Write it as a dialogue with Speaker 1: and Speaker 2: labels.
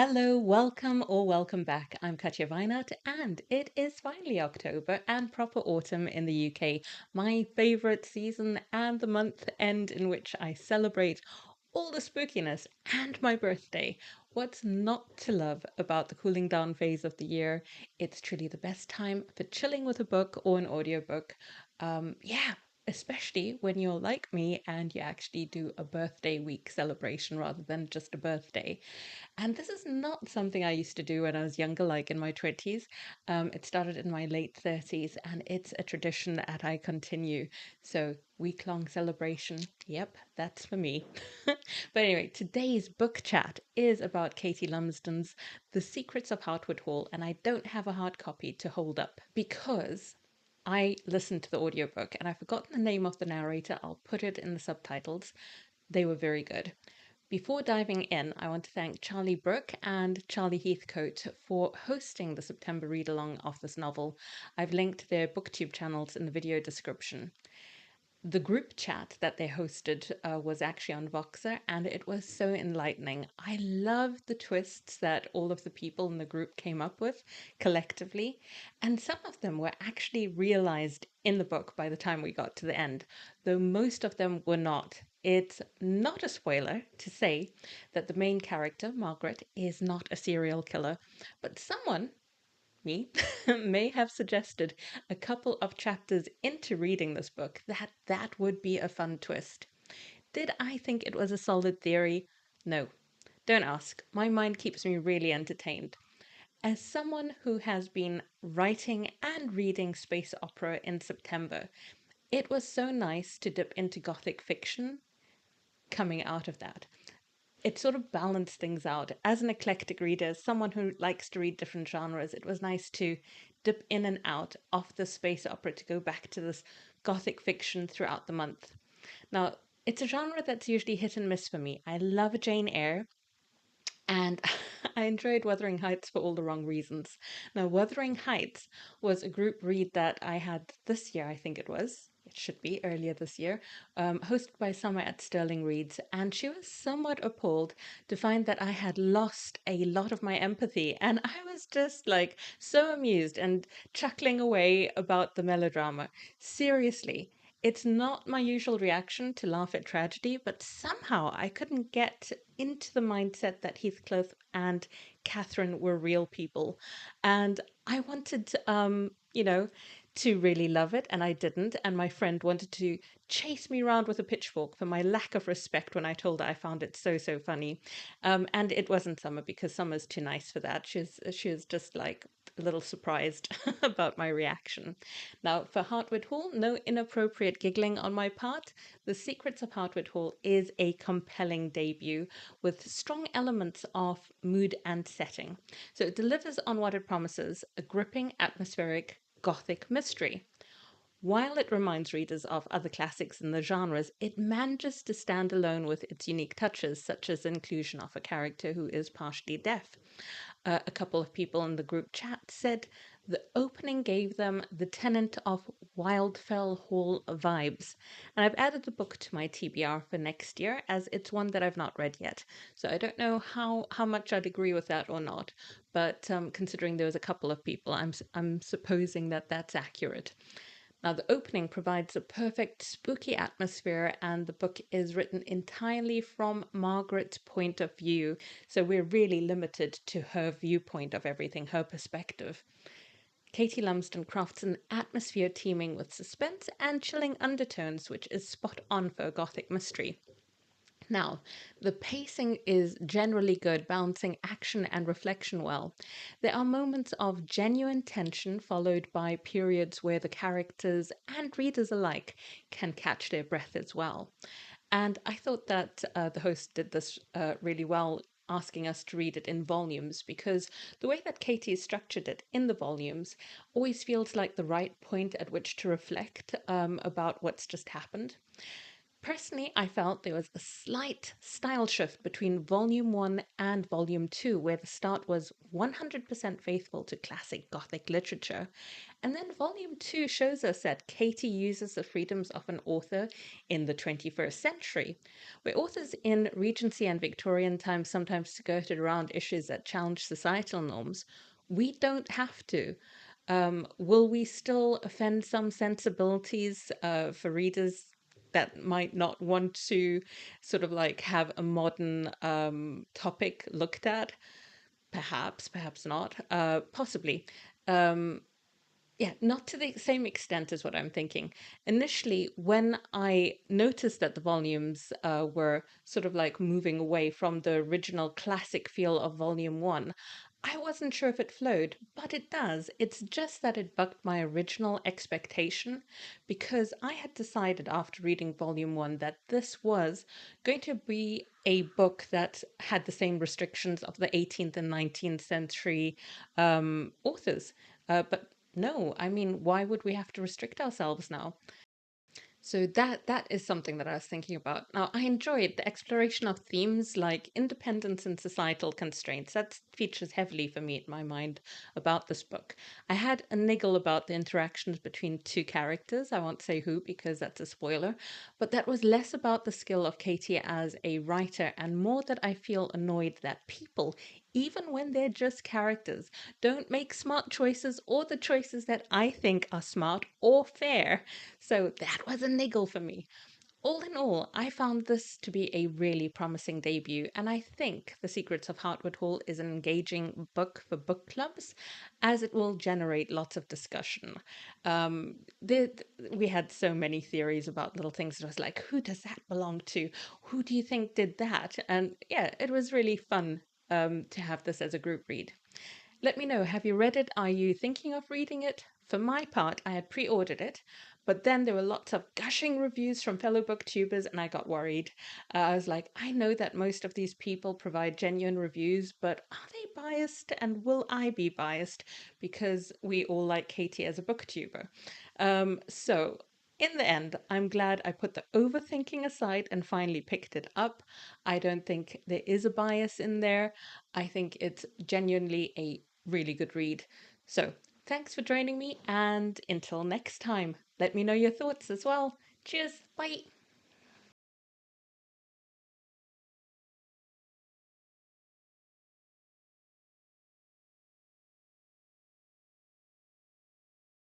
Speaker 1: Hello, welcome or welcome back. I'm katjaonyt, and it is finally October and proper autumn in the UK, my favorite season and the month end in which I celebrate all the spookiness and my birthday. What's not to love about the cooling down phase of the year? It's truly the best time for chilling with a book or an audiobook. Yeah, especially when you're like me and you actually do a birthday week celebration rather than just a birthday. And this is not something I used to do when I was younger, like in my 20s. It started in my late 30s, and it's a tradition that I continue. So, week long celebration. Yep, that's for me. But anyway, today's book chat is about Katie Lumsden's The Secrets of Hartwood Hall, and I don't have a hard copy to hold up because I listened to the audiobook and I've forgotten the name of the narrator. I'll put it in the subtitles. They were very good. Before diving in, I want to thank Charlie Brooke and Charlie Heathcote for hosting the September read along of this novel. I've linked their booktube channels in the video description. The group chat that they hosted was actually on Voxer, and it was so enlightening. I loved the twists that all of the people in the group came up with collectively, and some of them were actually realized in the book by the time we got to the end, though most of them were not. It's not a spoiler to say that the main character, Margaret, is not a serial killer, but someone, me, may have suggested a couple of chapters into reading this book that that would be a fun twist. Did I think it was a solid theory? No. Don't ask. My mind keeps me really entertained. As someone who has been writing and reading space opera in September, it was so nice to dip into Gothic fiction coming out of that. It sort of balanced things out. As an eclectic reader, as someone who likes to read different genres, it was nice to dip in and out of the space opera to go back to this Gothic fiction throughout the month. Now, it's a genre that's usually hit and miss for me. I love Jane Eyre, and I enjoyed Wuthering Heights for all the wrong reasons. Now, Wuthering Heights was a group read that I had this year, I think it was. It should be earlier this year, hosted by Summer at Sterling Reads, and she was somewhat appalled to find that I had lost a lot of my empathy, and I was just like so amused and chuckling away about the melodrama. Seriously, it's not my usual reaction to laugh at tragedy, but somehow I couldn't get into the mindset that Heathcliff and Catherine were real people. And I wanted, to really love it, and I didn't. And my friend wanted to chase me around with a pitchfork for my lack of respect when I told her I found it so, so funny. And it wasn't Summer because Summer's too nice for that. She was just like a little surprised about my reaction. Now, for Hartwood Hall, no inappropriate giggling on my part. The Secrets of Hartwood Hall is a compelling debut with strong elements of mood and setting. So it delivers on what it promises, a gripping, atmospheric, gothic mystery. While it reminds readers of other classics in the genres, it manages to stand alone with its unique touches, such as the inclusion of a character who is partially deaf. A couple of people in the group chat said the opening gave them the Tenant of Wildfell Hall vibes. And I've added the book to my TBR for next year as it's one that I've not read yet. So I don't know how much I'd agree with that or not. But considering there was a couple of people, I'm supposing that that's accurate. Now, the opening provides a perfect spooky atmosphere, and the book is written entirely from Margaret's point of view. So we're really limited to her viewpoint of everything, her perspective. Katie Lumsden crafts an atmosphere teeming with suspense and chilling undertones, which is spot on for a gothic mystery. Now, the pacing is generally good, balancing action and reflection well. There are moments of genuine tension, followed by periods where the characters and readers alike can catch their breath as well. And I thought that the host did this really well, asking us to read it in volumes, because the way that Katie has structured it in the volumes always feels like the right point at which to reflect about what's just happened. Personally, I felt there was a slight style shift between Volume 1 and Volume 2, where the start was 100% faithful to classic Gothic literature. And then Volume 2 shows us that Katie uses the freedoms of an author in the 21st century, where authors in Regency and Victorian times sometimes skirted around issues that challenge societal norms. We don't have to. Will we still offend some sensibilities for readers that might not want to sort of like have a modern topic looked at? Perhaps, perhaps not. Possibly. Um, yeah, not to the same extent as what I'm thinking. Initially, when I noticed that the volumes were sort of like moving away from the original classic feel of volume one, I wasn't sure if it flowed, but it does. It's just that it bucked my original expectation because I had decided after reading volume one that this was going to be a book that had the same restrictions of the 18th and 19th century authors. But no, I mean, why would we have to restrict ourselves now? So that is something that I was thinking about. Now, I enjoyed the exploration of themes like independence and societal constraints. That features heavily for me in my mind about this book. I had a niggle about the interactions between two characters. I won't say who because that's a spoiler, but that was less about the skill of Katie as a writer and more that I feel annoyed that people, even when they're just characters, don't make smart choices or the choices that I think are smart or fair. So that was a niggle for me. All in all, I found this to be a really promising debut, and I think The Secrets of Hartwood Hall is an engaging book for book clubs, as it will generate lots of discussion. Um, the, we had so many theories about little things. It was like, who does that belong to? Who do you think did that? And yeah, it was really fun to have this as a group read. Let me know, have you read it? Are you thinking of reading it? For my part, I had pre ordered it, but then there were lots of gushing reviews from fellow booktubers, and I got worried. I was like, I know that most of these people provide genuine reviews, but are they biased? And will I be biased because we all like Katie as a booktuber? So, in the end, I'm glad I put the overthinking aside and finally picked it up. I don't think there is a bias in there. I think it's genuinely a really good read. So, thanks for joining me, and until next time, let me know your thoughts as well. Cheers, bye.